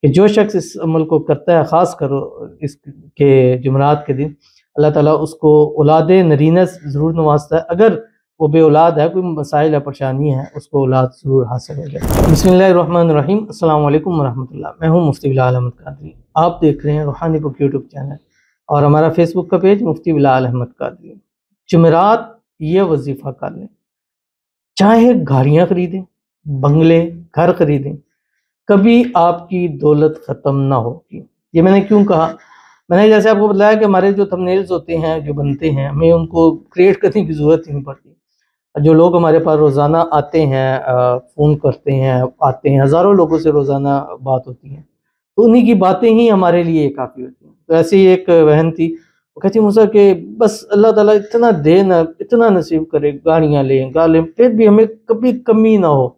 کہ جو شخص اس عمل کو کرتا ہے، خاص کر اس کے جمعرات کے دن، اللہ تعالیٰ اس کو اولاد نرینہ ضرور نوازتا ہے۔ اگر وہ بے اولاد ہے، کوئی مسائل یا پریشانی ہے، اس کو اولاد ضرور حاصل ہو جائے۔ بسم اللہ الرحمن الرحیم۔ السلام علیکم ورحمۃ اللہ۔ میں ہوں مفتی بلال احمد قادری۔ آپ دیکھ رہے ہیں روحانی بک یوٹیوب چینل اور ہمارا فیس بک کا پیج مفتی بلال احمد قادری۔ جمعرات یہ وظیفہ کر لیں، چاہے گاڑیاں خریدیں، بنگلے، گھر خریدیں، کبھی آپ کی دولت ختم نہ ہوگی۔ یہ میں نے کیوں کہا؟ میں نے جیسے آپ کو بتایا کہ ہمارے جو تھمبنیلز ہوتے ہیں، جو بنتے ہیں، ہمیں ان کو کریٹ کرنے کی ضرورت ہی نہیں پڑتی۔ جو لوگ ہمارے پاس روزانہ آتے ہیں، فون کرتے ہیں، آتے ہیں، ہزاروں لوگوں سے روزانہ بات ہوتی ہے، تو انہی کی باتیں ہی ہمارے لیے کافی ہوتی ہیں۔ تو ایسی ایک بہن تھی، وہ کہتی موسیٰ کہ بس اللہ تعالیٰ اتنا دے نا، اتنا نصیب کرے، گاڑیاں لیں، گالیں، پھر بھی ہمیں کبھی کمی نہ ہو،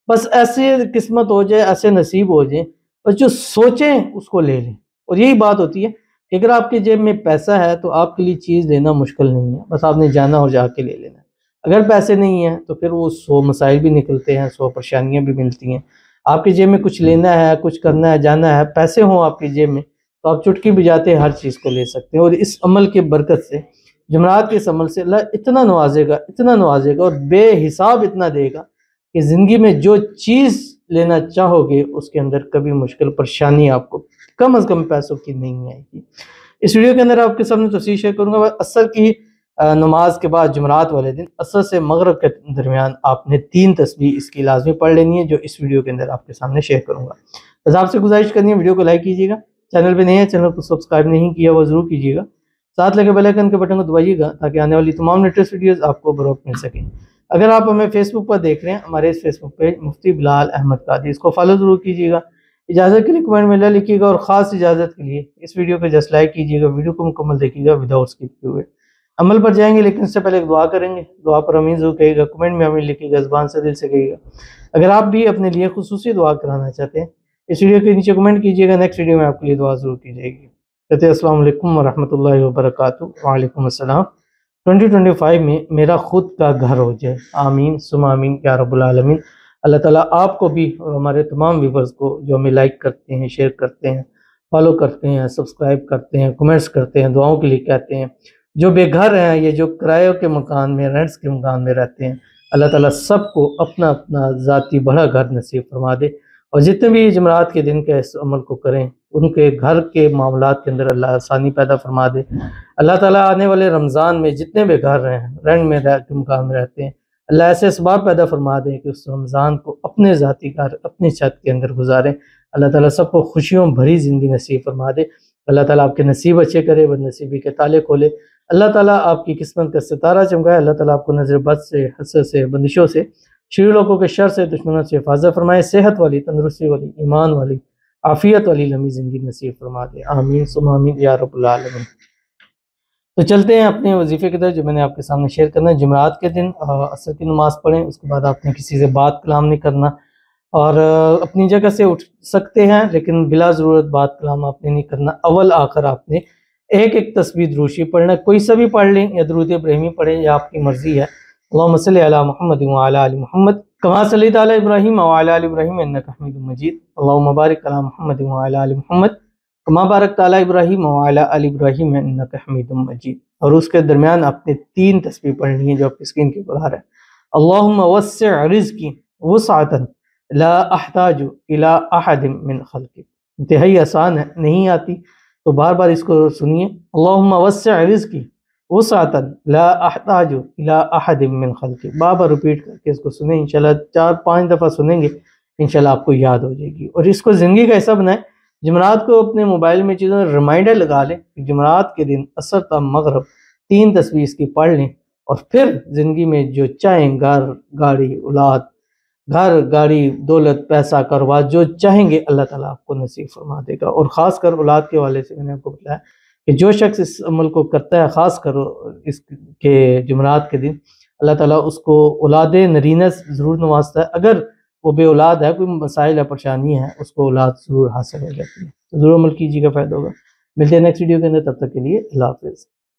بس ایسے قسمت ہو جائے، ایسے نصیب ہو جائیں، بس جو سوچیں اس کو لے لیں۔ اور یہی بات ہوتی ہے کہ اگر آپ کے جیب میں پیسہ ہے تو آپ کے لیے چیز لینا مشکل نہیں ہے، بس آپ نے جانا اور جا کے لے لینا۔ اگر پیسے نہیں ہیں تو پھر وہ 100 مسائل بھی نکلتے ہیں، 100 پریشانیاں بھی ملتی ہیں۔ آپ کے جیب میں کچھ لینا ہے، کچھ کرنا ہے، جانا ہے، پیسے ہوں آپ کے جیب میں تو آپ چٹکی بجاتے ہر چیز کو لے سکتے ہیں۔ اور اس عمل کے برکت سے، جمعرات کے اس عمل سے اللہ اتنا نوازے گا، اتنا نوازے گا، اور بے حساب اتنا دے گا کہ زندگی میں جو چیز لینا چاہو گے اس کے اندر کبھی مشکل پریشانی آپ کو کم از کم پیسوں کی نہیں آئے گی۔ اس ویڈیو کے اندر آپ کے سامنے تفصیل شیئر کروں گا۔ عصر کی نماز کے بعد جمعرات والے دن عصر سے مغرب کے درمیان آپ نے 3 تسبیح اس کی لازمی پڑھ لینی ہے، جو اس ویڈیو کے اندر آپ کے سامنے شیئر کروں گا۔ بس آپ سے گزارش کرنی ہے، ویڈیو کو لائک کیجیے گا، چینل پہ نہیں ہے چینل کو سبسکرائب نہیں کیا وہ ضرور کیجیے گا، ساتھ لگے بیل آئیکن کے بٹن کو دبائیے گا تاکہ آنے والی تمام لیٹسٹ ویڈیوز آپ کو بروقت مل سکیں۔ اگر آپ ہمیں فیس بک پر دیکھ رہے ہیں، ہمارے اس فیس بک پیج مفتی بلال احمد قادری، اس کو فالو ضرور کیجیے گا۔ اجازت کے لیے کمنٹ میں لا لکھیے گا، اور خاص اجازت کے لیے اس ویڈیو پہ جسٹ لائک کیجیے گا، ویڈیو کو مکمل دیکھیے گا وداؤٹ اسکپ کیے ہوئے۔ عمل پر جائیں گے لیکن اس سے پہلے ایک دعا کریں گے۔ دعا پر امین ضرور کہیے گا، کمنٹ میں امین لکھیے گا، زبان سے دل سے کہیے گا۔ اگر آپ بھی اپنے لیے خصوصی دعا کرانا چاہتے ہیں، اس ویڈیو کے نیچے کمنٹ کیجیے گا، نیکسٹ ویڈیو میں آپ کے لیے دعا ضرور کی جائے گی۔ کہتے ہیں السلام علیکم ورحمۃ اللہ وبرکاتہ۔ وعلیکم السلام۔ 2025 میں میرا خود کا گھر ہو جائے، آمین ثم آمین یا رب العالمین۔ اللہ تعالیٰ آپ کو بھی اور ہمارے تمام ویورز کو جو ہمیں لائک کرتے ہیں، شیئر کرتے ہیں، فالو کرتے ہیں، سبسکرائب کرتے ہیں، کمنٹس کرتے ہیں، دعاؤں کے لیے کہتے ہیں، جو بے گھر ہیں، یہ جو کرایوں کے مکان میں، رینٹس کے مکان میں رہتے ہیں، اللہ تعالیٰ سب کو اپنا اپنا ذاتی بڑا گھر نصیب فرما دے۔ اور جتنے بھی جمعرات کے دن کے اس عمل کو کریں، ان کے گھر کے معاملات کے اندر اللہ آسانی پیدا فرما دے۔ اللہ تعالیٰ آنے والے رمضان میں جتنے بھی گھر ہیں، رینٹ میں کے مکان میں رہتے ہیں، اللہ ایسے اسباب پیدا فرما دے کہ اس رمضان کو اپنے ذاتی گھر، اپنی چھت کے اندر گزاریں۔ اللہ تعالیٰ سب کو خوشیوں بھری زندگی نصیب فرما دے۔ اللہ تعالیٰ آپ کے نصیب اچھے کرے، بد نصیبی کے تالے کھولے۔ اللہ تعالیٰ آپ کی قسمت کا ستارہ چمکائے۔ اللہ تعالیٰ آپ کو نظر بد سے، حسد سے، بندشوں سے، شریر لوگوں کے شر سے، دشمنوں سے حفاظت فرمائے۔ صحت والی، تندرستی والی، ایمان والی، عافیت والی لمبی زندگی نصیب فرما دے، آمین ثم آمین یا رب العالمین۔ تو چلتے ہیں اپنے وظیفے کی طرف، جو میں نے آپ کے سامنے شیئر کرنا ہے۔ جمعرات کے دن عصر کی نماز پڑھیں، اس کے بعد آپ نے کسی سے بات کلام نہیں کرنا، اور اپنی جگہ سے اٹھ سکتے ہیں لیکن بلا ضرورت بات کلام آپ نے نہیں کرنا۔ اول آخر آپ نے ایک ایک تسبیح دروشی پڑھنا، کوئی سا بھی پڑھ لیں یا درود ابراہیمی پڑھیں، یا آپ کی مرضی ہے۔ اللہم صلی علی محمد وعلی آل محمد کما صلیت علی ابراہیم وعلی آل ابراہیم انک حمید مجید۔ اللہم بارک علی محمد وعلی آل محمد کما بارکت علی ابراہیم وعلی آل ابراہیم انک حمید مجید۔ اور اس کے درمیان آپ نے 3 تسبیح پڑھنی ہے جو آپ کی اسکرین کے اوپر آ رہا ہے۔ اللہم وسع رزقی وسعۃ لا احتاج الی احد من خلقک۔ انتہائی آسان ہے، نہیں آتی تو بار بار اس کو سنیے۔ اللہم وسع رزقی وسعۃ لا احتاج الی احد من خلقک، بار بار ریپیٹ کر کے اس کو سنیں، انشاءاللہ 4-5 دفعہ سنیں گے، انشاءاللہ آپ کو یاد ہو جائے گی۔ اور اس کو زندگی کا حصہ بنائیں۔ جمعرات کو اپنے موبائل میں چیزوں ریمائنڈر لگا لیں کہ جمعرات کے دن عصر تا مغرب 3 تسبیح اس کی پڑھ لیں، اور پھر زندگی میں جو چاہیں، گھر، گاڑی، اولاد، گھر، گاڑی، دولت، پیسہ، کاروبار، جو چاہیں گے اللہ تعالیٰ آپ کو نصیب فرما دے گا۔ اور خاص کر اولاد کے حوالے سے میں نے آپ کو بتایا کہ جو شخص اس عمل کو کرتا ہے، خاص کر اس کے جمعرات کے دن، اللہ تعالیٰ اس کو اولاد نرینہ ضرور نوازتا ہے۔ اگر وہ بے اولاد ہے، کوئی مسائل یا پریشانی ہے، اس کو اولاد ضرور حاصل ہو جاتی ہے۔ تو ضرور عمل کیجیے گا، فائدہ ہوگا۔ ملتے ہیں نیکسٹ ویڈیو کے اندر، تب تک کے لیے اللہ حافظ۔